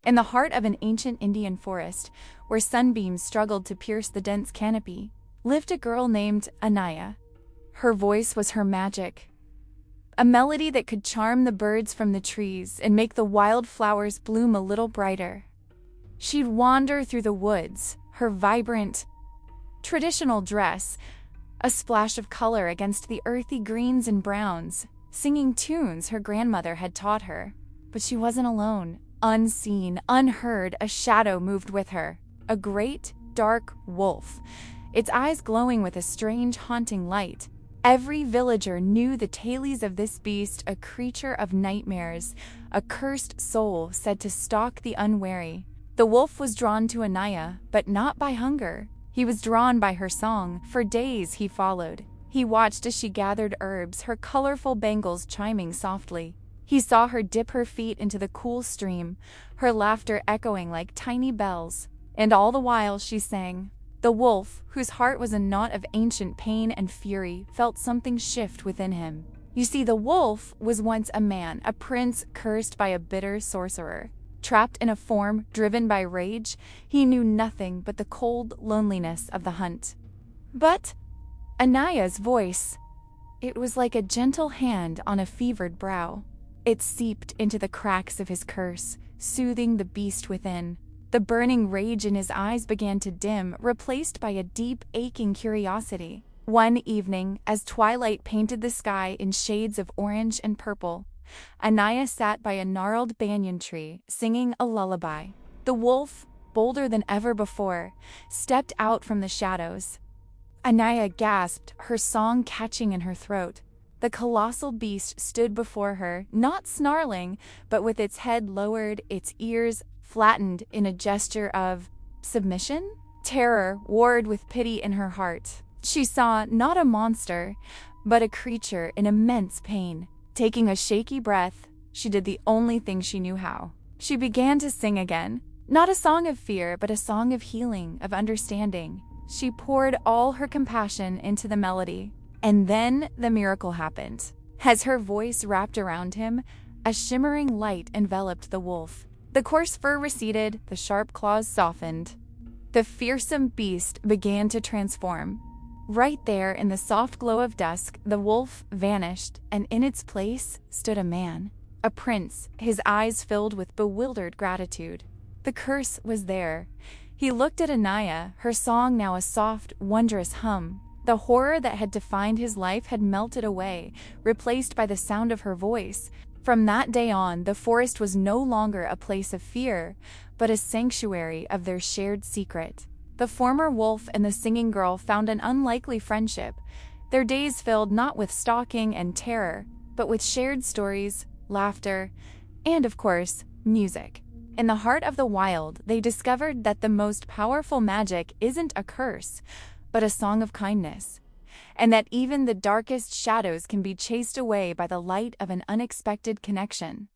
In the heart of an ancient Indian forest, where sunbeams struggled to pierce the dense canopy, lived a girl named Anaya. Her voice was her magic, a melody that could charm the birds from the trees and make the wild flowers bloom a little brighter. She'd wander through the woods, her vibrant, traditional dress a splash of color against the earthy greens and browns, singing tunes her grandmother had taught her. But she wasn't alone. Unseen, unheard, a shadow moved with her. A great, dark wolf, its eyes glowing with a strange, haunting light. Every villager knew the tales of this beast, a creature of nightmares, a cursed soul said to stalk the unwary. The wolf was drawn to Anaya, but not by hunger. He was drawn by her song. For days he followed. He watched as she gathered herbs, her colorful bangles chiming softly. He saw her dip her feet into the cool stream, her laughter echoing like tiny bells. And all the while she sang. The wolf, whose heart was a knot of ancient pain and fury, felt something shift within him. You see, the wolf was once a man, a prince cursed by a bitter sorcerer. Trapped in a form driven by rage, he knew nothing but the cold loneliness of the hunt. But Anaya's voice, it was like a gentle hand on a fevered brow. It seeped into the cracks of his curse, soothing the beast within. The burning rage in his eyes began to dim, replaced by a deep, aching curiosity. One evening, as twilight painted the sky in shades of orange and purple, Anaya sat by a gnarled banyan tree, singing a lullaby. The wolf, bolder than ever before, stepped out from the shadows. Anaya gasped, her song catching in her throat. The colossal beast stood before her, not snarling, but with its head lowered, its ears flattened in a gesture of submission. Terror warred with pity in her heart. She saw not a monster, but a creature in immense pain. Taking a shaky breath, she did the only thing she knew how. She began to sing again, not a song of fear, but a song of healing, of understanding. She poured all her compassion into the melody. And then the miracle happened. As her voice wrapped around him, a shimmering light enveloped the wolf. The coarse fur receded, the sharp claws softened. The fearsome beast began to transform. Right there in the soft glow of dusk, the wolf vanished, and in its place stood a man, a prince, his eyes filled with bewildered gratitude. The curse was there. He looked at Anaya, her song now a soft, wondrous hum. The horror that had defined his life had melted away, replaced by the sound of her voice. From that day on, the forest was no longer a place of fear, but a sanctuary of their shared secret. The former wolf and the singing girl found an unlikely friendship, their days filled not with stalking and terror, but with shared stories, laughter, and, of course, music. In the heart of the wild, they discovered that the most powerful magic isn't a curse, but a song of kindness, and that even the darkest shadows can be chased away by the light of an unexpected connection.